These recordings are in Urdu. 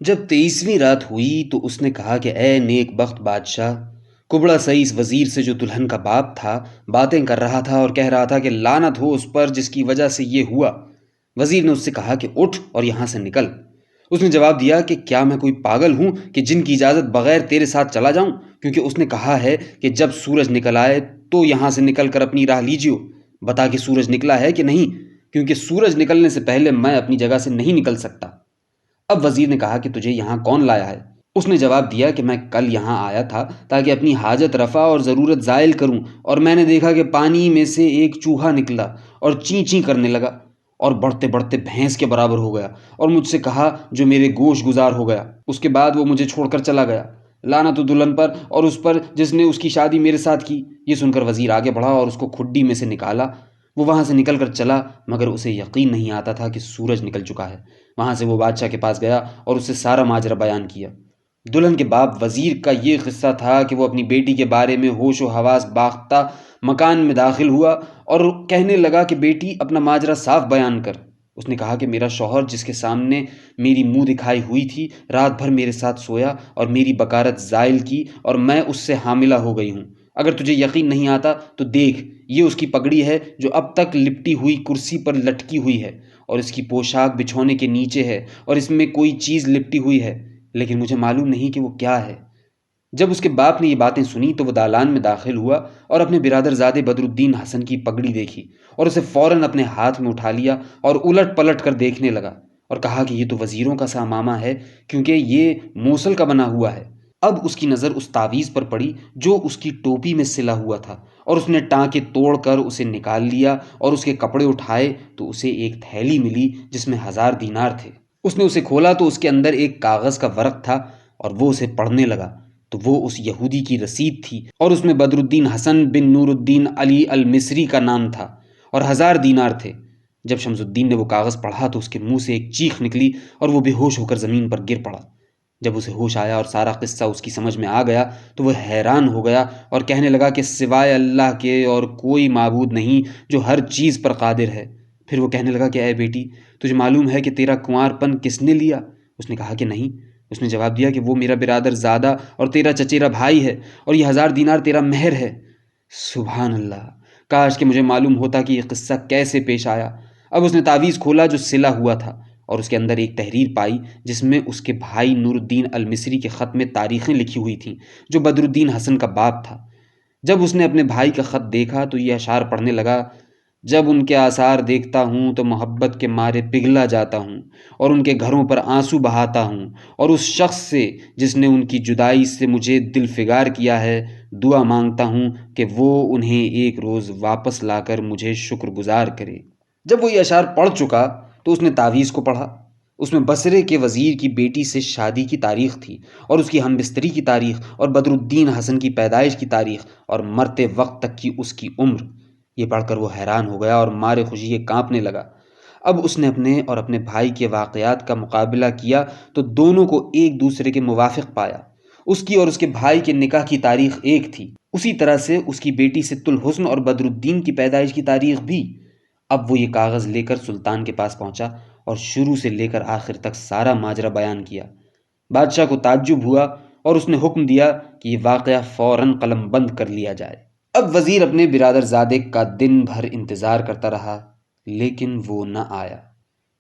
جب 23ویں رات ہوئی تو اس نے کہا کہ اے نیک بخت بادشاہ، کبڑا سعید وزیر سے جو دلہن کا باپ تھا باتیں کر رہا تھا اور کہہ رہا تھا کہ لعنت ہو اس پر جس کی وجہ سے یہ ہوا۔ وزیر نے اس سے کہا کہ اٹھ اور یہاں سے نکل۔ اس نے جواب دیا کہ کیا میں کوئی پاگل ہوں کہ جن کی اجازت بغیر تیرے ساتھ چلا جاؤں، کیونکہ اس نے کہا ہے کہ جب سورج نکل آئے تو یہاں سے نکل کر اپنی راہ لیجیو۔ بتا کہ سورج نکلا ہے کہ نہیں، کیونکہ سورج نکلنے سے پہلے میں اپنی جگہ سے نہیں نکل سکتا۔ اب وزیر نے کہا کہ تجھے یہاں کون لایا ہے؟ اس نے جواب دیا کہ میں کل یہاں آیا تھا تاکہ اپنی حاجت رفع اور ضرورت زائل کروں، اور میں نے دیکھا کہ پانی میں سے ایک چوہا نکلا اور چیں چیں کرنے لگا اور بڑھتے بڑھتے بھینس کے برابر ہو گیا اور مجھ سے کہا جو میرے گوش گزار ہو گیا۔ اس کے بعد وہ مجھے چھوڑ کر چلا گیا۔ لعنت دلہن پر اور اس پر جس نے اس کی شادی میرے ساتھ کی۔ یہ سن کر وزیر آگے بڑھا اور اس کو کھڈی میں سے نکالا۔ وہ وہاں سے نکل کر چلا، مگر اسے یقین نہیں آتا تھا کہ سورج نکل چکا ہے۔ وہاں سے وہ بادشاہ کے پاس گیا اور اسے سارا ماجرا بیان کیا۔ دلہن کے باپ وزیر کا یہ قصہ تھا کہ وہ اپنی بیٹی کے بارے میں ہوش و حواس باختہ مکان میں داخل ہوا اور کہنے لگا کہ بیٹی اپنا ماجرا صاف بیان کر۔ اس نے کہا کہ میرا شوہر جس کے سامنے میری منہ دکھائی ہوئی تھی رات بھر میرے ساتھ سویا اور میری بکارت زائل کی اور میں اس سے حاملہ ہو گئی ہوں۔ اگر تجھے یقین نہیں آتا تو دیکھ، یہ اس کی پگڑی ہے جو اب تک لپٹی ہوئی کرسی پر لٹکی ہوئی ہے، اور اس کی پوشاک بچھونے کے نیچے ہے اور اس میں کوئی چیز لپٹی ہوئی ہے، لیکن مجھے معلوم نہیں کہ وہ کیا ہے۔ جب اس کے باپ نے یہ باتیں سنی تو وہ دالان میں داخل ہوا اور اپنے برادر زادے بدر الدین حسن کی پگڑی دیکھی اور اسے فوراً اپنے ہاتھ میں اٹھا لیا اور الٹ پلٹ کر دیکھنے لگا اور کہا کہ یہ تو وزیروں کا سا ماما ہے، کیونکہ یہ موصل کا بنا ہوا ہے۔ اب اس کی نظر اس تعویذ پر پڑی جو اس کی ٹوپی میں سلا ہوا تھا، اور اس نے ٹانکے توڑ کر اسے نکال لیا اور اس کے کپڑے اٹھائے تو اسے ایک تھیلی ملی جس میں 1000 دینار تھے۔ اس نے اسے کھولا تو اس کے اندر ایک کاغذ کا ورق تھا، اور وہ اسے پڑھنے لگا تو وہ اس یہودی کی رسید تھی، اور اس میں بدر الدین حسن بن نور الدین علی المصری کا نام تھا اور 1000 دینار تھے۔ جب شمس الدین نے وہ کاغذ پڑھا تو اس کے منہ سے ایک چیخ نکلی اور وہ بے ہوش ہو کر زمین پر گر پڑا۔ جب اسے ہوش آیا اور سارا قصہ اس کی سمجھ میں آ گیا تو وہ حیران ہو گیا اور کہنے لگا کہ سوائے اللہ کے اور کوئی معبود نہیں جو ہر چیز پر قادر ہے۔ پھر وہ کہنے لگا کہ اے بیٹی، تجھے معلوم ہے کہ تیرا کنوار پن کس نے لیا؟ اس نے کہا کہ نہیں۔ اس نے جواب دیا کہ وہ میرا برادر زادہ اور تیرا چچیرا بھائی ہے، اور یہ 1000 دینار تیرا مہر ہے۔ سبحان اللہ! کاش کہ مجھے معلوم ہوتا کہ یہ قصہ کیسے پیش آیا۔ اب اس نے تعویذ کھولا جو سلا ہوا تھا، اور اس کے اندر ایک تحریر پائی جس میں اس کے بھائی نور الدین المصری کے خط میں تاریخیں لکھی ہوئی تھیں جو بدر الدین حسن کا باپ تھا۔ جب اس نے اپنے بھائی کا خط دیکھا تو یہ اشعار پڑھنے لگا: جب ان کے آثار دیکھتا ہوں تو محبت کے مارے پگھلا جاتا ہوں اور ان کے گھروں پر آنسو بہاتا ہوں، اور اس شخص سے جس نے ان کی جدائی سے مجھے دل فگار کیا ہے دعا مانگتا ہوں کہ وہ انہیں ایک روز واپس لا کر مجھے شکر گزار کرے۔ جب وہ یہ اشعار پڑھ چکا تو اس نے تعویذ کو پڑھا۔ اس میں بصرے کے وزیر کی بیٹی سے شادی کی تاریخ تھی، اور اس کی ہم بستری کی تاریخ، اور بدر الدین حسن کی پیدائش کی تاریخ، اور مرتے وقت تک کی اس کی عمر۔ یہ پڑھ کر وہ حیران ہو گیا اور مارے خوشی کے کانپنے لگا۔ اب اس نے اپنے اور اپنے بھائی کے واقعات کا مقابلہ کیا تو دونوں کو ایک دوسرے کے موافق پایا۔ اس کی اور اس کے بھائی کے نکاح کی تاریخ ایک تھی، اسی طرح سے اس کی بیٹی ست الحسن اور بدر الدین کی پیدائش کی تاریخ بھی۔ اب وہ یہ کاغذ لے کر سلطان کے پاس پہنچا اور شروع سے لے کر آخر تک سارا ماجرا بیان کیا۔ بادشاہ کو تعجب ہوا اور اس نے حکم دیا کہ یہ واقعہ فوراً قلم بند کر لیا جائے۔ اب وزیر اپنے برادر زادے کا دن بھر انتظار کرتا رہا، لیکن وہ نہ آیا۔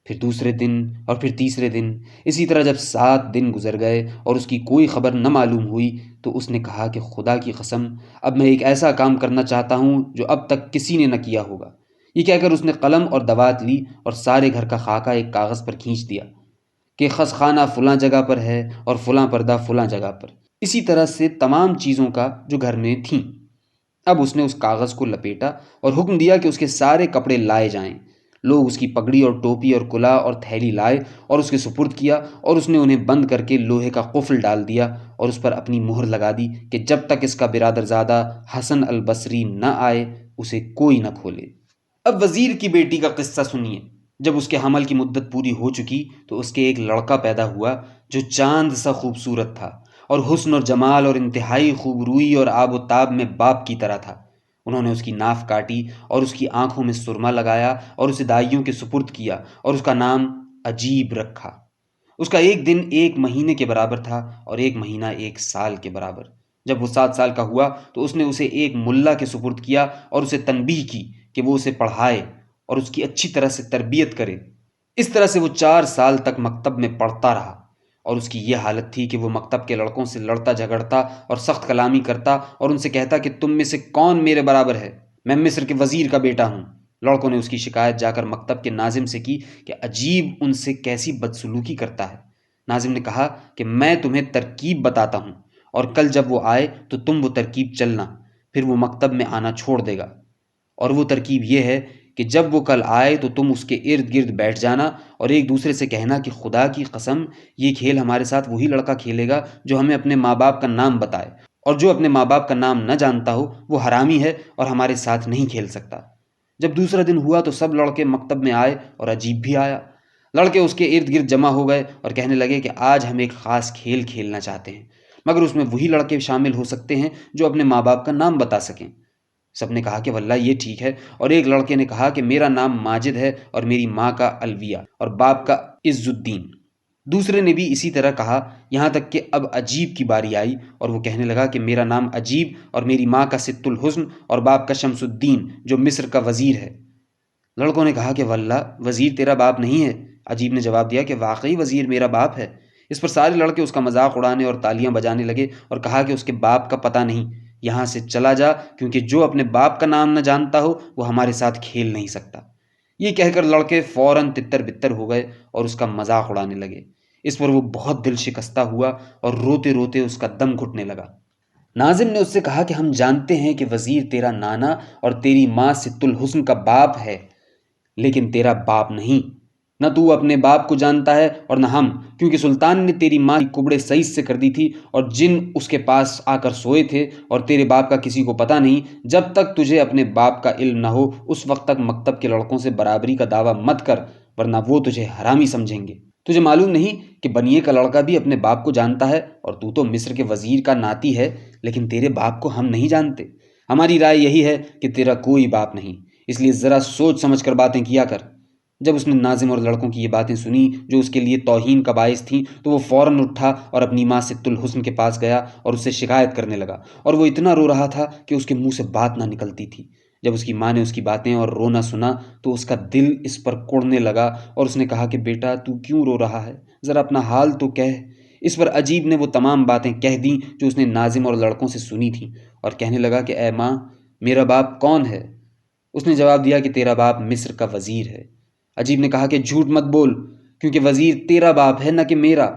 پھر دوسرے دن اور پھر تیسرے دن، اسی طرح جب 7 دن گزر گئے اور اس کی کوئی خبر نہ معلوم ہوئی تو اس نے کہا کہ خدا کی قسم، اب میں ایک ایسا کام کرنا چاہتا ہوں جو اب تک کسی نے نہ کیا ہوگا۔ یہ کہہ کر اس نے قلم اور دوات لی اور سارے گھر کا خاکہ ایک کاغذ پر کھینچ دیا کہ خس خانہ فلاں جگہ پر ہے اور فلاں پردہ فلاں جگہ پر، اسی طرح سے تمام چیزوں کا جو گھر میں تھیں۔ اب اس نے اس کاغذ کو لپیٹا اور حکم دیا کہ اس کے سارے کپڑے لائے جائیں۔ لوگ اس کی پگڑی اور ٹوپی اور کلا اور تھیلی لائے اور اس کے سپرد کیا، اور اس نے انہیں بند کر کے لوہے کا قفل ڈال دیا اور اس پر اپنی مہر لگا دی کہ جب تک اس کا برادر زادہ حسن البصری نہ آئے اسے کوئی نہ کھولے۔ اب وزیر کی بیٹی کا قصہ سنیے۔ جب اس کے حمل کی مدت پوری ہو چکی تو اس کے ایک لڑکا پیدا ہوا جو چاند سا خوبصورت تھا، اور حسن اور جمال اور انتہائی خوب روئی اور آب و تاب میں باپ کی طرح تھا۔ انہوں نے اس کی ناف کاٹی اور اس کی آنکھوں میں سرما لگایا اور اسے دائیوں کے سپرد کیا اور اس کا نام عجیب رکھا۔ اس کا ایک دن 1 مہینے کے برابر تھا اور 1 مہینہ 1 سال کے برابر۔ جب وہ 7 سال کا ہوا تو اس نے اسے ایک ملا کے سپرد کیا اور اسے تنبیہ کی کہ وہ اسے پڑھائے اور اس کی اچھی طرح سے تربیت کرے۔ اس طرح سے وہ 4 سال تک مکتب میں پڑھتا رہا، اور اس کی یہ حالت تھی کہ وہ مکتب کے لڑکوں سے لڑتا جھگڑتا اور سخت کلامی کرتا اور ان سے کہتا کہ تم میں سے کون میرے برابر ہے، میں مصر کے وزیر کا بیٹا ہوں۔ لڑکوں نے اس کی شکایت جا کر مکتب کے ناظم سے کی کہ عجیب ان سے کیسی بدسلوکی کرتا ہے۔ ناظم نے کہا کہ میں تمہیں ترکیب بتاتا ہوں، اور کل جب وہ آئے تو تم وہ ترکیب چلنا، پھر وہ مکتب میں آنا چھوڑ دے گا۔ اور وہ ترکیب یہ ہے کہ جب وہ کل آئے تو تم اس کے ارد گرد بیٹھ جانا اور ایک دوسرے سے کہنا کہ خدا کی قسم یہ کھیل ہمارے ساتھ وہی لڑکا کھیلے گا جو ہمیں اپنے ماں باپ کا نام بتائے، اور جو اپنے ماں باپ کا نام نہ جانتا ہو وہ حرامی ہے اور ہمارے ساتھ نہیں کھیل سکتا۔ جب دوسرا دن ہوا تو سب لڑکے مکتب میں آئے اور عجیب بھی آیا۔ لڑکے اس کے ارد گرد جمع ہو گئے اور کہنے لگے کہ آج ہم ایک خاص کھیل کھیلنا چاہتے ہیں، مگر اس میں وہی لڑکے شامل ہو سکتے ہیں جو اپنے ماں باپ کا نام بتا سکیں۔ سب نے کہا کہ واللہ یہ ٹھیک ہے، اور ایک لڑکے نے کہا کہ میرا نام ماجد ہے اور میری ماں کا الویہ اور باپ کا عز الدین۔ دوسرے نے بھی اسی طرح کہا، یہاں تک کہ اب عجیب کی باری آئی اور وہ کہنے لگا کہ میرا نام عجیب اور میری ماں کا ست الحسن اور باپ کا شمس الدین جو مصر کا وزیر ہے۔ لڑکوں نے کہا کہ واللہ وزیر تیرا باپ نہیں ہے۔ عجیب نے جواب دیا کہ واقعی وزیر میرا باپ ہے۔ اس پر سارے لڑکے اس کا مذاق اڑانے اور تالیاں بجانے لگے اور کہا کہ اس کے باپ کا پتہ نہیں، یہاں سے چلا جا، کیونکہ جو اپنے باپ کا نام نہ جانتا ہو وہ ہمارے ساتھ کھیل نہیں سکتا۔ یہ کہہ کر لڑکے فوراً تتر بتر ہو گئے اور اس کا مذاق اڑانے لگے۔ اس پر وہ بہت دل شکستہ ہوا اور روتے روتے اس کا دم گھٹنے لگا۔ ناظم نے اس سے کہا کہ ہم جانتے ہیں کہ وزیر تیرا نانا اور تیری ماں ست الحسن کا باپ ہے، لیکن تیرا باپ نہیں۔ نہ تو اپنے باپ کو جانتا ہے اور نہ ہم، کیونکہ سلطان نے تیری ماں کی کبڑے سائز سے کر دی تھی اور جن اس کے پاس آ کر سوئے تھے، اور تیرے باپ کا کسی کو پتہ نہیں۔ جب تک تجھے اپنے باپ کا علم نہ ہو اس وقت تک مکتب کے لڑکوں سے برابری کا دعویٰ مت کر، ورنہ وہ تجھے حرامی سمجھیں گے۔ تجھے معلوم نہیں کہ بنیے کا لڑکا بھی اپنے باپ کو جانتا ہے، اور تو مصر کے وزیر کا ناتی ہے، لیکن تیرے باپ کو ہم نہیں جانتے۔ ہماری رائے یہی ہے کہ تیرا کوئی باپ نہیں، اس لیے ذرا سوچ سمجھ کر باتیں کیا کر۔ جب اس نے ناظم اور لڑکوں کی یہ باتیں سنی جو اس کے لیے توہین کا باعث تھیں، تو وہ فوراً اٹھا اور اپنی ماں ست الحسن کے پاس گیا اور اس سے شکایت کرنے لگا، اور وہ اتنا رو رہا تھا کہ اس کے منہ سے بات نہ نکلتی تھی۔ جب اس کی ماں نے اس کی باتیں اور رونا سنا تو اس کا دل اس پر کوڑنے لگا، اور اس نے کہا کہ بیٹا تو کیوں رو رہا ہے، ذرا اپنا حال تو کہہ۔ اس پر عجیب نے وہ تمام باتیں کہہ دیں جو اس نے ناظم اور لڑکوں سے سنی تھیں، اور کہنے لگا کہ اے ماں، میرا باپ کون ہے؟ اس نے جواب دیا کہ تیرا باپ مصر کا وزیر ہے۔ عجیب نے کہا کہ جھوٹ مت بول، کیونکہ وزیر تیرا باپ ہے نہ کہ میرا۔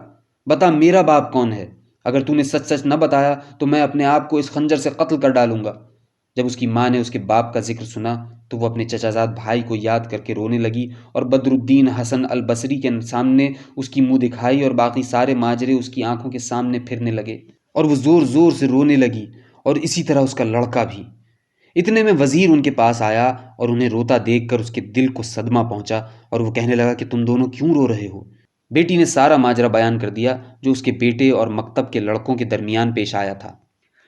بتا میرا باپ کون ہے، اگر تو نے سچ سچ نہ بتایا تو میں اپنے آپ کو اس خنجر سے قتل کر ڈالوں گا۔ جب اس کی ماں نے اس کے باپ کا ذکر سنا تو وہ اپنے چچا زاد بھائی کو یاد کر کے رونے لگی، اور بدر الدین حسن البصری کے سامنے اس کی منہ دکھائی اور باقی سارے ماجرے اس کی آنکھوں کے سامنے پھرنے لگے، اور وہ زور زور سے رونے لگی، اور اسی طرح اس کا لڑکا بھی۔ اتنے میں وزیر ان کے پاس آیا اور انہیں روتا دیکھ کر اس کے دل کو صدمہ پہنچا، اور وہ کہنے لگا کہ تم دونوں کیوں رو رہے ہو؟ بیٹی نے سارا ماجرا بیان کر دیا جو اس کے بیٹے اور مکتب کے لڑکوں کے درمیان پیش آیا تھا۔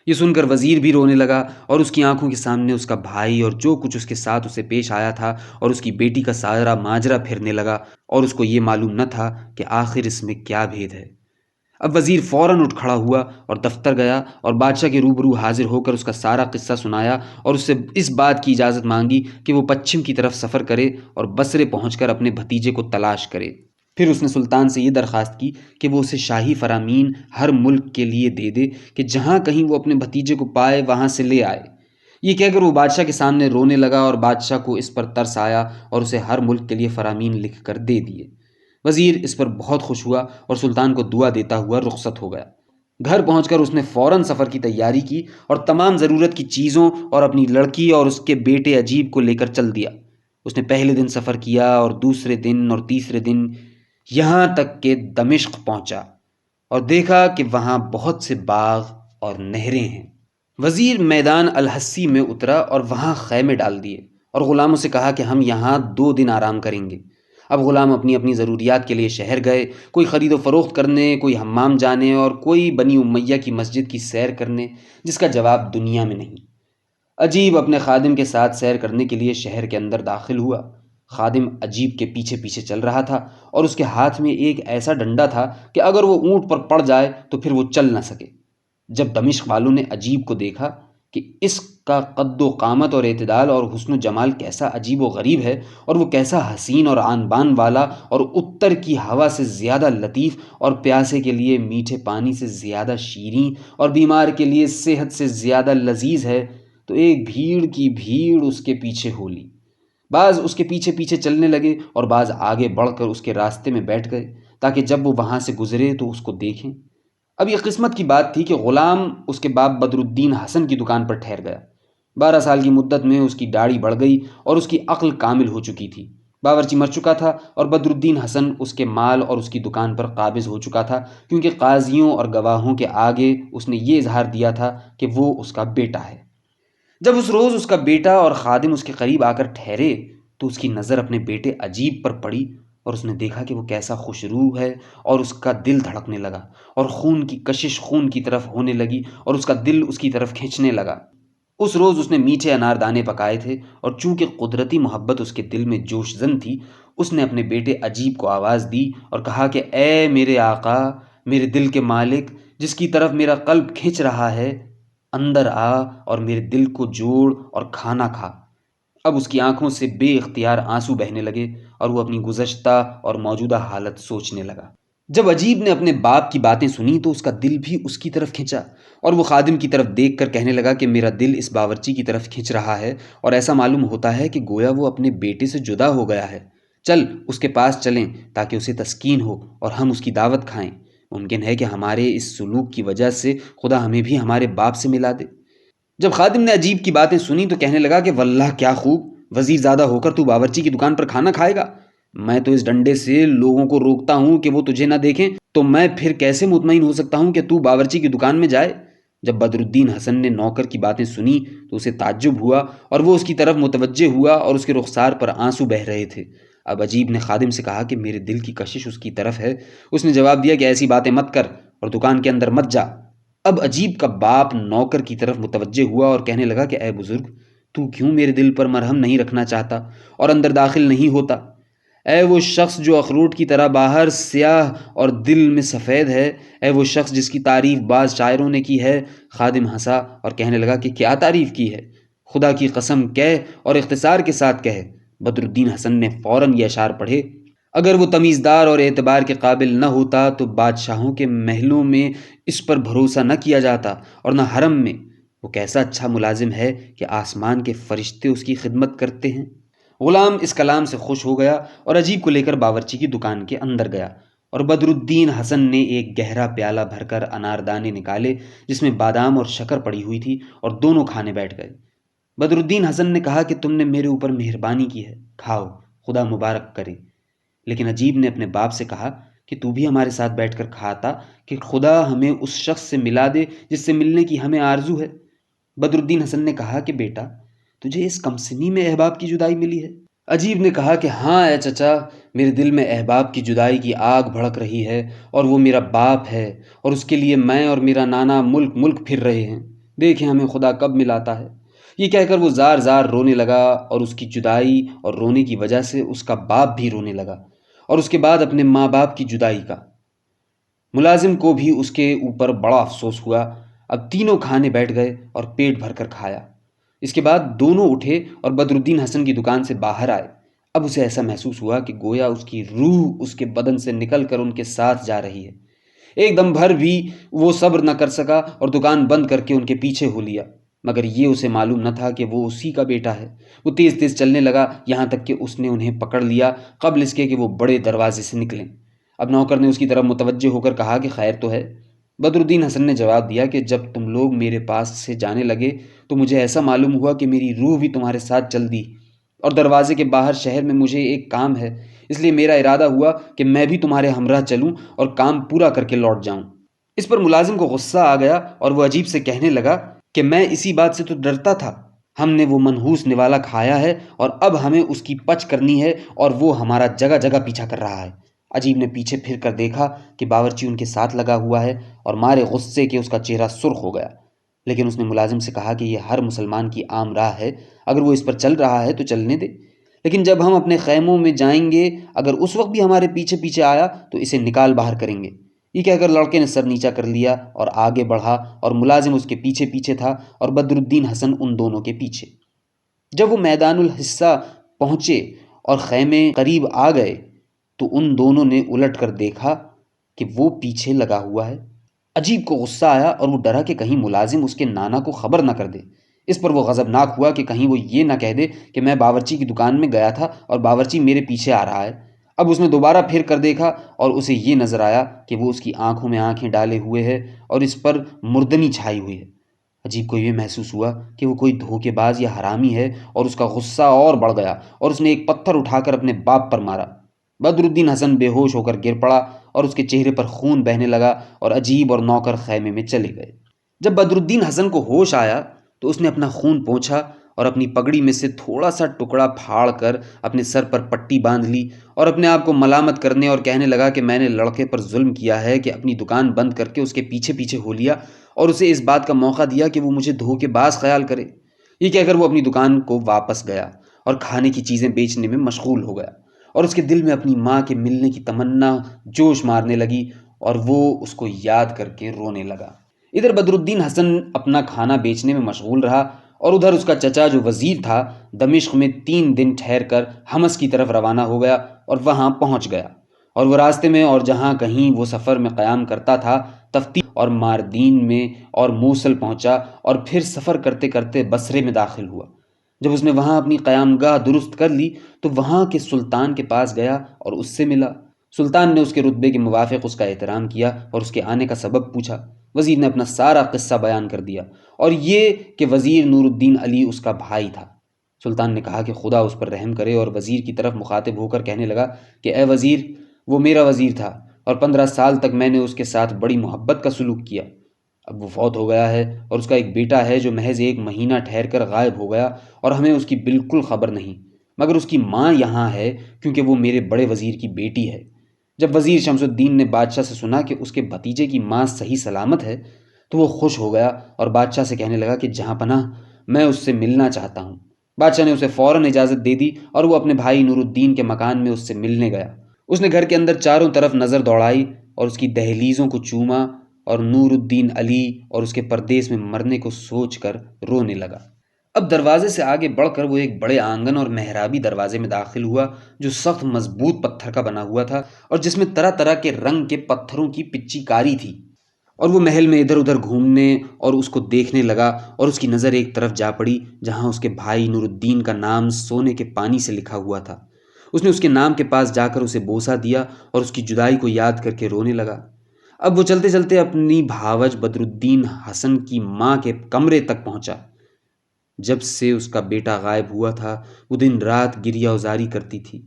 یہ سن کر وزیر بھی رونے لگا، اور اس کی آنکھوں کے سامنے اس کا بھائی اور جو کچھ اس کے ساتھ اسے پیش آیا تھا اور اس کی بیٹی کا سارا ماجرا پھرنے لگا، اور اس کو یہ معلوم نہ تھا کہ آخر اس میں کیا بھید ہے۔ اب وزیر فوراً اٹھ کھڑا ہوا اور دفتر گیا اور بادشاہ کے روبرو حاضر ہو کر اس کا سارا قصہ سنایا، اور اس سے اس بات کی اجازت مانگی کہ وہ پچھم کی طرف سفر کرے اور بصرے پہنچ کر اپنے بھتیجے کو تلاش کرے۔ پھر اس نے سلطان سے یہ درخواست کی کہ وہ اسے شاہی فرامین ہر ملک کے لیے دے دے کہ جہاں کہیں وہ اپنے بھتیجے کو پائے وہاں سے لے آئے۔ یہ کہہ کر وہ بادشاہ کے سامنے رونے لگا، اور بادشاہ کو اس پر ترس آیا اور اسے ہر ملک کے لیے فرامین لکھ کر دے دیے۔ وزیر اس پر بہت خوش ہوا اور سلطان کو دعا دیتا ہوا رخصت ہو گیا۔ گھر پہنچ کر اس نے فوراً سفر کی تیاری کی اور تمام ضرورت کی چیزوں اور اپنی لڑکی اور اس کے بیٹے عجیب کو لے کر چل دیا۔ اس نے پہلے دن سفر کیا اور دوسرے دن اور تیسرے دن، یہاں تک کہ دمشق پہنچا اور دیکھا کہ وہاں بہت سے باغ اور نہریں ہیں۔ وزیر میدان الحسی میں اترا اور وہاں خیمے ڈال دیے اور غلاموں سے کہا کہ ہم یہاں 2 دن آرام کریں گے۔ اب غلام اپنی اپنی ضروریات کے لیے شہر گئے، کوئی خرید و فروخت کرنے، کوئی حمام جانے، اور کوئی بنی امیہ کی مسجد کی سیر کرنے، جس کا جواب دنیا میں نہیں۔ عجیب اپنے خادم کے ساتھ سیر کرنے کے لیے شہر کے اندر داخل ہوا۔ خادم اجیب کے پیچھے پیچھے چل رہا تھا اور اس کے ہاتھ میں ایک ایسا ڈنڈا تھا کہ اگر وہ اونٹ پر پڑ جائے تو پھر وہ چل نہ سکے۔ جب دمشق والوں نے اجیب کو دیکھا کہ اس کا قد و قامت اور اعتدال اور حسن و جمال کیسا عجیب و غریب ہے، اور وہ کیسا حسین اور آن بان والا اور اتر کی ہوا سے زیادہ لطیف اور پیاسے کے لیے میٹھے پانی سے زیادہ شیریں اور بیمار کے لیے صحت سے زیادہ لذیذ ہے، تو ایک بھیڑ کی بھیڑ اس کے پیچھے ہو لی۔ بعض اس کے پیچھے پیچھے چلنے لگے اور بعض آگے بڑھ کر اس کے راستے میں بیٹھ گئے تاکہ جب وہ وہاں سے گزرے تو اس کو دیکھیں۔ اب یہ قسمت کی بات تھی کہ غلام اس کے باپ بدر الدین حسن کی دکان پر ٹھہر گیا۔ 12 سال کی مدت میں اس کی داڑھی بڑھ گئی اور اس کی عقل کامل ہو چکی تھی۔ باورچی مر چکا تھا اور بدر الدین حسن اس کے مال اور اس کی دکان پر قابض ہو چکا تھا، کیونکہ قاضیوں اور گواہوں کے آگے اس نے یہ اظہار دیا تھا کہ وہ اس کا بیٹا ہے۔ جب اس روز اس کا بیٹا اور خادم اس کے قریب آ کر ٹھہرے تو اس کی نظر اپنے بیٹے اجیب پر پڑی اور اس نے دیکھا کہ وہ کیسا خوشرو ہے، اور اس کا دل دھڑکنے لگا اور خون کی کشش خون کی طرف ہونے لگی اور اس کا دل اس کی طرف کھینچنے لگا۔ اس روز اس نے میٹھے انار دانے پکائے تھے، اور چونکہ قدرتی محبت اس کے دل میں جوش زن تھی، اس نے اپنے بیٹے اجیب کو آواز دی اور کہا کہ اے میرے آقا، میرے دل کے مالک، جس کی طرف میرا قلب کھنچ رہا ہے، اندر آ اور میرے دل کو جوڑ اور کھانا کھا۔ اب اس کی آنکھوں سے بے اختیار آنسو بہنے لگے اور وہ اپنی گزشتہ اور موجودہ حالت سوچنے لگا۔ جب اجیب نے اپنے باپ کی باتیں سنی تو اس کا دل بھی اس کی طرف کھنچا، اور وہ خادم کی طرف دیکھ کر کہنے لگا کہ میرا دل اس باورچی کی طرف کھنچ رہا ہے، اور ایسا معلوم ہوتا ہے کہ گویا وہ اپنے بیٹے سے جدا ہو گیا ہے۔ چل اس کے پاس چلیں تاکہ اسے تسکین ہو اور ہم اس کی دعوت کھائیں۔ ممکن ہے کہ ہمارے اس سلوک کی وجہ سے خدا ہمیں بھی ہمارے باپ سے ملا دے۔ جب خادم نے اجیب کی باتیں سنی تو کہنے لگا کہ واللہ کیا خوب، وزیر زادہ ہو کر تو باورچی کی دکان پر کھانا کھائے گا۔ میں تو اس ڈنڈے سے لوگوں کو روکتا ہوں کہ وہ تجھے نہ دیکھیں، تو میں پھر کیسے مطمئن ہو سکتا ہوں کہ تو باورچی کی دکان میں جائے؟ جب بدر الدین حسن نے نوکر کی باتیں سنی تو اسے تعجب ہوا اور وہ اس کی طرف متوجہ ہوا اور اس کے رخسار پر آنسو بہہ رہے تھے۔ اب اجیب نے خادم سے کہا کہ میرے دل کی کشش اس کی طرف ہے۔ اس نے جواب دیا کہ ایسی باتیں مت کر اور دکان کے اندر مت جا۔ اب اجیب کا باپ نوکر کی طرف متوجہ ہوا اور کہنے لگا کہ اے بزرگ، تو کیوں میرے دل پر مرہم نہیں رکھنا چاہتا اور اندر داخل نہیں ہوتا؟ اے وہ شخص جو اخروٹ کی طرح باہر سیاہ اور دل میں سفید ہے، اے وہ شخص جس کی تعریف بعض شاعروں نے کی ہے۔ خادم ہنسا اور کہنے لگا کہ کیا تعریف کی ہے؟ خدا کی قسم کہہ اور اختصار کے ساتھ کہے۔ بدر الدین حسن نے فوراً یہ اشعار پڑھے: اگر وہ تمیزدار اور اعتبار کے قابل نہ ہوتا تو بادشاہوں کے محلوں میں اس پر بھروسہ نہ کیا جاتا اور نہ حرم میں۔ وہ کیسا اچھا ملازم ہے کہ آسمان کے فرشتے اس کی خدمت کرتے ہیں۔ غلام اس کلام سے خوش ہو گیا اور اجیب کو لے کر باورچی کی دکان کے اندر گیا، اور بدر الدین حسن نے ایک گہرا پیالہ بھر کر انار دانے نکالے جس میں بادام اور شکر پڑی ہوئی تھی، اور دونوں کھانے بیٹھ گئے۔ بدر الدین حسن نے کہا کہ تم نے میرے اوپر مہربانی کی ہے، کھاؤ، خدا مبارک کرے۔ لیکن اجیب نے اپنے باپ سے کہا کہ تو بھی ہمارے ساتھ بیٹھ کر کھاتا کہ خدا ہمیں اس شخص سے ملا دے جس سے ملنے کی ہمیں آرزو ہے۔ بدر الدین حسن نے کہا کہ بیٹا، تجھے اس کمسنی میں احباب کی جدائی ملی ہے؟ اجیب نے کہا کہ ہاں اے چچا، میرے دل میں احباب کی جدائی کی آگ بھڑک رہی ہے، اور وہ میرا باپ ہے، اور اس کے لیے میں اور میرا نانا ملک ملک پھر رہے ہیں۔ دیکھیں ہمیں خدا کب ملاتا ہے۔ یہ کہہ کر وہ زار زار رونے لگا، اور اس کی جدائی اور رونے کی وجہ سے اس کا باپ بھی رونے لگا، اور اس کے بعد اپنے ماں باپ کی جدائی کا۔ ملازم کو بھی اس کے اوپر بڑا افسوس ہوا۔ اب تینوں کھانے بیٹھ گئے اور پیٹ بھر کر کھایا۔ اس کے بعد دونوں اٹھے اور بدر الدین حسن کی دکان سے باہر آئے۔ اب اسے ایسا محسوس ہوا کہ گویا اس کی روح اس کے بدن سے نکل کر ان کے ساتھ جا رہی ہے۔ ایک دم بھر بھی وہ صبر نہ کر سکا اور دکان بند کر کے ان کے پیچھے ہو لیا، مگر یہ اسے معلوم نہ تھا کہ وہ اسی کا بیٹا ہے۔ وہ تیز تیز چلنے لگا، یہاں تک کہ اس نے انہیں پکڑ لیا قبل اس کے کہ وہ بڑے دروازے سے نکلیں۔ اب نوکر نے اس کی طرف متوجہ ہو کر کہا کہ خیر تو ہے؟ بدر الدین حسن نے جواب دیا کہ جب تم لوگ میرے پاس سے جانے لگے تو مجھے ایسا معلوم ہوا کہ میری روح بھی تمہارے ساتھ چل دی، اور دروازے کے باہر شہر میں مجھے ایک کام ہے، اس لیے میرا ارادہ ہوا کہ میں بھی تمہارے ہمراہ چلوں اور کام پورا کر کے لوٹ جاؤں۔ اس پر ملازم کو غصہ آ گیا اور وہ اجیب سے کہنے لگا کہ میں اسی بات سے تو ڈرتا تھا۔ ہم نے وہ منحوس نوالا کھایا ہے اور اب ہمیں اس کی پچ کرنی ہے، اور وہ ہمارا جگہ جگہ پیچھا کر رہا ہے۔ اجیب نے پیچھے پھر کر دیکھا کہ باورچی ان کے ساتھ لگا ہوا ہے، اور مارے غصے کے اس کا چہرہ سرخ ہو گیا۔ لیکن اس نے ملازم سے کہا کہ یہ ہر مسلمان کی عام راہ ہے، اگر وہ اس پر چل رہا ہے تو چلنے دے۔ لیکن جب ہم اپنے خیموں میں جائیں گے اگر اس وقت بھی ہمارے پیچھے پیچھے آیا تو اسے نکال باہر کریں گے۔ یہ کہہ کر لڑکے نے سر نیچا کر لیا اور آگے بڑھا، اور ملازم اس کے پیچھے پیچھے تھا اور بدر الدین حسن ان دونوں کے پیچھے۔ جب وہ میدان الحصہ پہنچے اور خیمے قریب آ گئے تو ان دونوں نے الٹ کر دیکھا کہ وہ پیچھے لگا ہوا ہے۔ عجیب کو غصہ آیا اور وہ ڈرا کہ کہیں ملازم اس کے نانا کو خبر نہ کر دے۔ اس پر وہ غضبناک ہوا کہ کہیں وہ یہ نہ کہہ دے کہ میں باورچی کی دکان میں گیا تھا اور باورچی میرے پیچھے آ رہا ہے۔ اب اس نے دوبارہ پھر کر دیکھا اور اسے یہ نظر آیا کہ وہ اس کی آنکھوں میں آنکھیں ڈالے ہوئے ہے اور اس پر مردنی چھائی ہوئی ہے۔ عجیب کو یہ محسوس ہوا کہ وہ کوئی دھوکے باز یا حرامی ہے، اور اس کا غصہ اور بڑھ گیا اور اس نے ایک پتھر اٹھا کر اپنے باپ پر مارا۔ بدر الدین حسن بے ہوش ہو کر گر پڑا اور اس کے چہرے پر خون بہنے لگا، اور عجیب اور نوکر خیمے میں چلے گئے۔ جب بدر الدین حسن کو ہوش آیا تو اس نے اپنا خون پونچھا اور اپنی پگڑی میں سے تھوڑا سا ٹکڑا پھاڑ کر اپنے سر پر پٹی باندھ لی، اور اپنے آپ کو ملامت کرنے اور کہنے لگا کہ میں نے لڑکے پر ظلم کیا ہے کہ اپنی دکان بند کر کے اس کے پیچھے پیچھے ہو لیا اور اسے اس بات کا موقع دیا کہ وہ مجھے دھوکے باز خیال کرے۔ یہ کہہ کر وہ اپنی دکان کو واپس گیا اور کھانے کی چیزیں بیچنے میں مشغول ہو گیا، اور اس کے دل میں اپنی ماں کے ملنے کی تمنا جوش مارنے لگی اور وہ اس کو یاد کر کے رونے لگا۔ ادھر بدر الدین حسن اپنا کھانا بیچنے میں مشغول رہا، اور ادھر اس کا چچا جو وزیر تھا دمشق میں 3 دن ٹھہر کر حمص کی طرف روانہ ہو گیا اور وہاں پہنچ گیا، اور وہ راستے میں اور جہاں کہیں وہ سفر میں قیام کرتا تھا تفتیش اور ماردین میں اور موصل پہنچا، اور پھر سفر کرتے کرتے بصرے میں داخل ہوا۔ جب اس نے وہاں اپنی قیام گاہ درست کر لی تو وہاں کے سلطان کے پاس گیا اور اس سے ملا۔ سلطان نے اس کے رتبے کے موافق اس کا احترام کیا اور اس کے آنے کا سبب پوچھا۔ وزیر نے اپنا سارا قصہ بیان کر دیا، اور یہ کہ وزیر نور الدین علی اس کا بھائی تھا۔ سلطان نے کہا کہ خدا اس پر رحم کرے، اور وزیر کی طرف مخاطب ہو کر کہنے لگا کہ اے وزیر، وہ میرا وزیر تھا اور 15 سال تک میں نے اس کے ساتھ بڑی محبت کا سلوک کیا۔ اب وہ فوت ہو گیا ہے اور اس کا ایک بیٹا ہے جو محض 1 مہینہ ٹھہر کر غائب ہو گیا، اور ہمیں اس کی بالکل خبر نہیں، مگر اس کی ماں یہاں ہے کیونکہ وہ میرے بڑے وزیر کی بیٹی ہے۔ جب وزیر شمس الدین نے بادشاہ سے سنا کہ اس کے بھتیجے کی ماں صحیح سلامت ہے تو وہ خوش ہو گیا اور بادشاہ سے کہنے لگا کہ جہاں پناہ، میں اس سے ملنا چاہتا ہوں۔ بادشاہ نے اسے فوراً اجازت دے دی اور وہ اپنے بھائی نور الدین کے مکان میں اس سے ملنے گیا۔ اس نے گھر کے اندر چاروں طرف نظر دوڑائی اور اس کی دہلیزوں کو چوما، اور نور الدین علی اور اس کے پردیس میں مرنے کو سوچ کر رونے لگا۔ اب دروازے سے آگے بڑھ کر وہ ایک بڑے آنگن اور محرابی دروازے میں داخل ہوا جو سخت مضبوط پتھر کا بنا ہوا تھا اور جس میں طرح طرح کے رنگ کے پتھروں کی پچی کاری تھی، اور وہ محل میں ادھر ادھر گھومنے اور اس کو دیکھنے لگا، اور اس کی نظر ایک طرف جا پڑی جہاں اس کے بھائی نور الدین کا نام سونے کے پانی سے لکھا ہوا تھا۔ اس نے اس کے نام کے پاس جا کر اسے بوسہ دیا اور اس کی جدائی کو یاد کر کے رونے لگا۔ اب وہ چلتے چلتے اپنی بھاوج بدر الدین حسن کی ماں کے کمرے تک پہنچا۔ جب سے اس کا بیٹا غائب ہوا تھا وہ دن رات گریہ وزاری کرتی تھی۔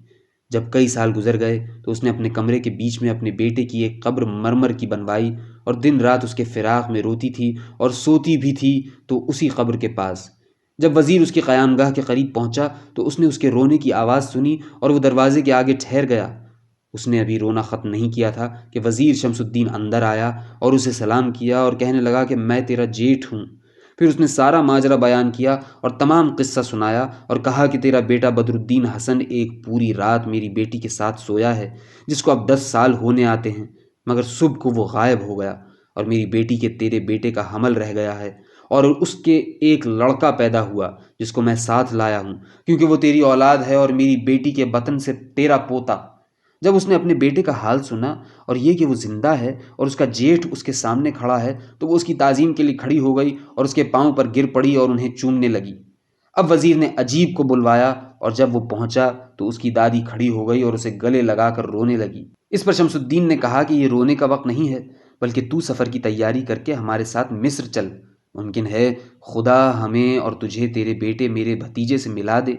جب کئی سال گزر گئے تو اس نے اپنے کمرے کے بیچ میں اپنے بیٹے کی ایک قبر مرمر کی بنوائی، اور دن رات اس کے فراق میں روتی تھی اور سوتی بھی تھی تو اسی قبر کے پاس۔ جب وزیر اس کی قیام گاہ کے قریب پہنچا تو اس نے اس کے رونے کی آواز سنی اور وہ دروازے کے آگے ٹھہر گیا۔ اس نے ابھی رونا ختم نہیں کیا تھا کہ وزیر شمس الدین اندر آیا اور اسے سلام کیا اور کہنے لگا کہ میں تیرا جیٹھ ہوں۔ پھر اس نے سارا ماجرا بیان کیا اور تمام قصہ سنایا اور کہا کہ تیرا بیٹا بدر الدین حسن ایک پوری رات میری بیٹی کے ساتھ سویا ہے جس کو اب 10 سال ہونے آتے ہیں، مگر صبح کو وہ غائب ہو گیا، اور میری بیٹی کے تیرے بیٹے کا حمل رہ گیا ہے، اور اس کے ایک لڑکا پیدا ہوا جس کو میں ساتھ لایا ہوں کیونکہ وہ تیری اولاد ہے اور میری بیٹی کے بطن سے تیرا پوتا۔ جب اس نے اپنے بیٹے کا حال سنا اور یہ کہ وہ زندہ ہے اور اس کا جیٹھ اس کے سامنے کھڑا ہے تو وہ اس کی تعظیم کے لیے کھڑی ہو گئی اور اس کے پاؤں پر گر پڑی اور انہیں چومنے لگی۔ اب وزیر نے عجیب کو بلوایا اور جب وہ پہنچا تو اس کی دادی کھڑی ہو گئی اور اسے گلے لگا کر رونے لگی۔ اس پر شمس الدین نے کہا کہ یہ رونے کا وقت نہیں ہے، بلکہ تو سفر کی تیاری کر کے ہمارے ساتھ مصر چل، ممکن ہے خدا ہمیں اور تجھے تیرے بیٹے میرے بھتیجے سے ملا دے۔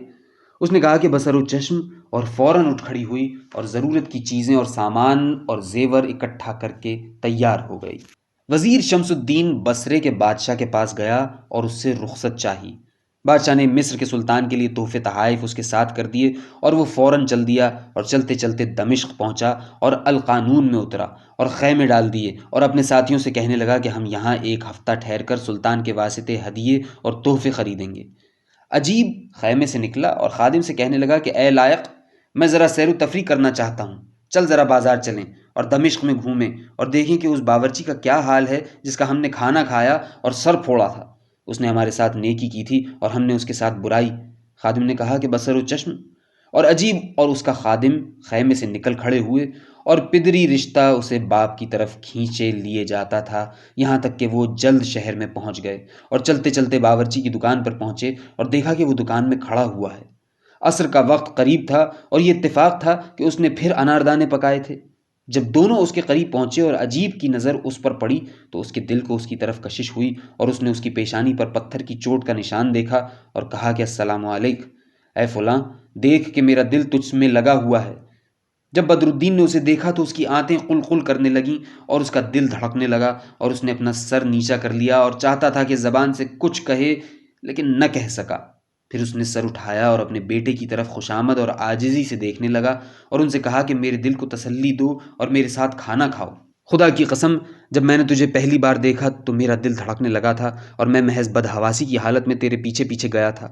اس نے کہا کہ بسر و چشم، اور فوراً اٹھ کھڑی ہوئی اور ضرورت کی چیزیں اور سامان اور زیور اکٹھا کر کے تیار ہو گئی۔ وزیر شمس الدین بصرے کے بادشاہ کے پاس گیا اور اس سے رخصت چاہی۔ بادشاہ نے مصر کے سلطان کے لیے تحفے تحائف اس کے ساتھ کر دیے اور وہ فوراً چل دیا اور چلتے چلتے دمشق پہنچا اور القانون میں اترا اور خیمے ڈال دیے اور اپنے ساتھیوں سے کہنے لگا کہ ہم یہاں 1 ہفتہ ٹھہر کر سلطان کے واسطے ہدیے اور تحفے خریدیں گے۔ عجیب خیمے سے نکلا اور خادم سے کہنے لگا کہ اے لائق، میں ذرا سیر و تفریح کرنا چاہتا ہوں، چل ذرا بازار چلیں اور دمشق میں گھومیں اور دیکھیں کہ اس باورچی کا کیا حال ہے جس کا ہم نے کھانا کھایا اور سر پھوڑا تھا۔ اس نے ہمارے ساتھ نیکی کی تھی اور ہم نے اس کے ساتھ برائی۔ خادم نے کہا کہ بصر و چشم۔ اور عجیب اور اس کا خادم خیمے سے نکل کھڑے ہوئے اور پدری رشتہ اسے باپ کی طرف کھینچے لیے جاتا تھا، یہاں تک کہ وہ جلد شہر میں پہنچ گئے اور چلتے چلتے باورچی کی دکان پر پہنچے اور دیکھا کہ وہ دکان میں کھڑا ہوا ہے۔ عصر کا وقت قریب تھا اور یہ اتفاق تھا کہ اس نے پھر اناردانے پکائے تھے۔ جب دونوں اس کے قریب پہنچے اور عجیب کی نظر اس پر پڑی تو اس کے دل کو اس کی طرف کشش ہوئی اور اس نے اس کی پیشانی پر پتھر کی چوٹ کا نشان دیکھا اور کہا کہ السلام علیک، اے فلاں، دیکھ کہ میرا دل تجھ میں لگا ہوا ہے۔ جب بدر الدین نے اسے دیکھا تو اس کی آنتیں قلقل کرنے لگیں اور اس کا دل دھڑکنے لگا اور اس نے اپنا سر نیچا کر لیا اور چاہتا تھا کہ زبان سے کچھ کہے لیکن نہ کہہ سکا۔ پھر اس نے سر اٹھایا اور اپنے بیٹے کی طرف خوشامد اور عاجزی سے دیکھنے لگا اور ان سے کہا کہ میرے دل کو تسلی دو اور میرے ساتھ کھانا کھاؤ۔ خدا کی قسم، جب میں نے تجھے پہلی بار دیکھا تو میرا دل دھڑکنے لگا تھا اور میں محض بدحواسی کی حالت میں تیرے پیچھے پیچھے گیا تھا۔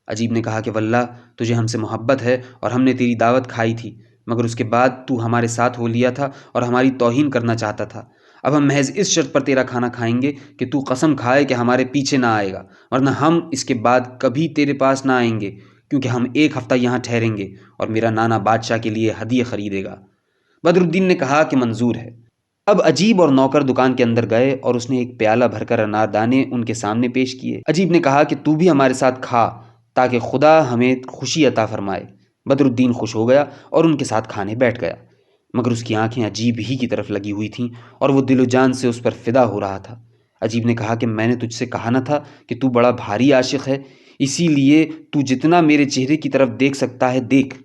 عجیب نے کہا کہ واللہ تجھے ہم سے محبت ہے اور ہم نے تیری دعوت کھائی تھی، مگر اس کے بعد تو ہمارے ساتھ ہو لیا تھا اور ہماری توہین کرنا چاہتا تھا۔ اب ہم محض اس شرط پر تیرا کھانا کھائیں گے کہ تو قسم کھائے کہ ہمارے پیچھے نہ آئے گا، ورنہ ہم اس کے بعد کبھی تیرے پاس نہ آئیں گے، کیونکہ ہم ایک ہفتہ یہاں ٹھہریں گے اور میرا نانا بادشاہ کے لیے ہدیے خریدے گا۔ بدر الدین نے کہا کہ منظور ہے۔ اب عجیب اور نوکر دکان کے اندر گئے اور اس نے ایک پیالہ بھر کر اناردانے ان کے سامنے پیش کیے۔ عجیب نے کہا کہ تو بھی ہمارے ساتھ کھا تاکہ خدا ہمیں خوشی عطا فرمائے۔ بدر الدین خوش ہو گیا اور ان کے ساتھ کھانے بیٹھ گیا، مگر اس کی آنکھیں عجیب ہی کی طرف لگی ہوئی تھیں اور وہ دل و جان سے اس پر فدا ہو رہا تھا۔ عجیب نے کہا کہ میں نے تجھ سے کہا نہ تھا کہ تو بڑا بھاری عاشق ہے، اسی لیے تو جتنا میرے چہرے کی طرف دیکھ سکتا ہے دیکھ۔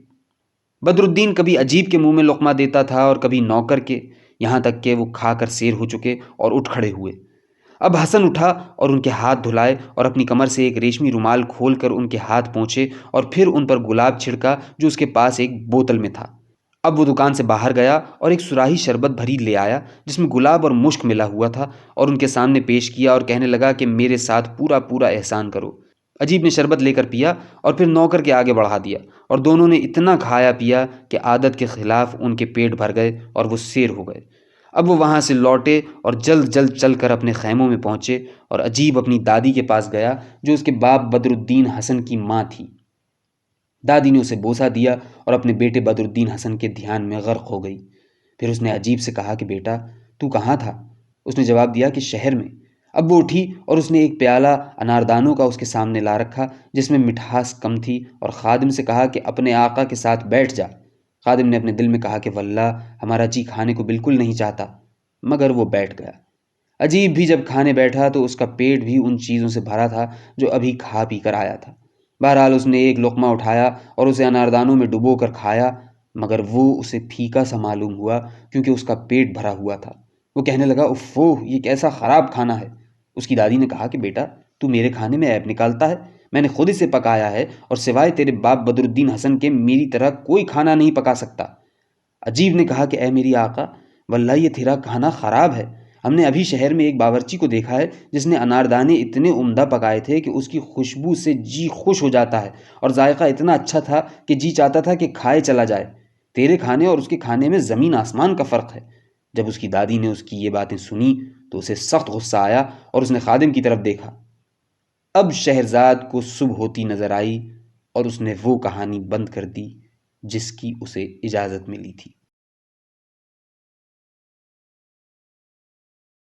بدر الدین کبھی عجیب کے منہ میں لقمہ دیتا تھا اور کبھی نوکر کے، یہاں تک کہ وہ کھا کر سیر ہو چکے اور اٹھ کھڑے ہوئے۔ اب حسن اٹھا اور ان کے ہاتھ دھلائے اور اپنی کمر سے ایک ریشمی رومال کھول کر ان کے ہاتھ پونچھے اور پھر ان پر گلاب چھڑکا جو اس کے پاس ایک بوتل میں تھا۔ اب وہ دکان سے باہر گیا اور ایک سراہی شربت بھری لے آیا جس میں گلاب اور مشک ملا ہوا تھا اور ان کے سامنے پیش کیا اور کہنے لگا کہ میرے ساتھ پورا پورا احسان کرو۔ عجیب نے شربت لے کر پیا اور پھر نوکر کے آگے بڑھا دیا اور دونوں نے اتنا کھایا پیا کہ عادت کے خلاف ان کے پیٹ بھر گئے اور وہ سیر ہو گئے۔ اب وہ وہاں سے لوٹے اور جلد جلد چل کر اپنے خیموں میں پہنچے اور عجیب اپنی دادی کے پاس گیا جو اس کے باپ بدر الدین حسن کی ماں تھی۔ دادی نے اسے بوسہ دیا اور اپنے بیٹے بدر الدین حسن کے دھیان میں غرق ہو گئی۔ پھر اس نے عجیب سے کہا کہ بیٹا تو کہاں تھا؟ اس نے جواب دیا کہ شہر میں۔ اب وہ اٹھی اور اس نے ایک پیالہ اناردانوں کا اس کے سامنے لا رکھا جس میں مٹھاس کم تھی اور خادم سے کہا کہ اپنے آقا کے ساتھ بیٹھ جا۔ خادم نے اپنے دل میں کہا کہ واللہ ہمارا جی کھانے کو بالکل نہیں چاہتا، مگر وہ بیٹھ گیا۔ عجیب بھی جب کھانے بیٹھا تو اس کا پیٹ بھی ان چیزوں سے بھرا تھا جو ابھی کھا پی کر آیا تھا۔ بہرحال اس نے ایک لقمہ اٹھایا اور اسے اناردانوں میں ڈبو کر کھایا، مگر وہ اسے پھیکا سا معلوم ہوا کیونکہ اس کا پیٹ بھرا ہوا تھا۔ وہ کہنے لگا اوفو، یہ کیسا خراب کھانا ہے۔ اس کی دادی نے کہا کہ بیٹا تو میرے کھانے میں عیب نکالتا ہے، میں نے خود اسے پکایا ہے اور سوائے تیرے باپ بدر الدین حسن کے میری طرح کوئی کھانا نہیں پکا سکتا۔ عجیب نے کہا کہ اے میری آقا، واللہ یہ تیرا کھانا خراب ہے۔ ہم نے ابھی شہر میں ایک باورچی کو دیکھا ہے جس نے اناردانے اتنے عمدہ پکائے تھے کہ اس کی خوشبو سے جی خوش ہو جاتا ہے اور ذائقہ اتنا اچھا تھا کہ جی چاہتا تھا کہ کھائے چلا جائے۔ تیرے کھانے اور اس کے کھانے میں زمین آسمان کا فرق ہے۔ جب اس کی دادی نے اس کی یہ باتیں سنی تو اسے سخت غصہ آیا اور اس نے خادم کی طرف دیکھا۔ اب شہرزاد کو صبح ہوتی نظر آئی اور اس نے وہ کہانی بند کر دی جس کی اسے اجازت ملی تھی۔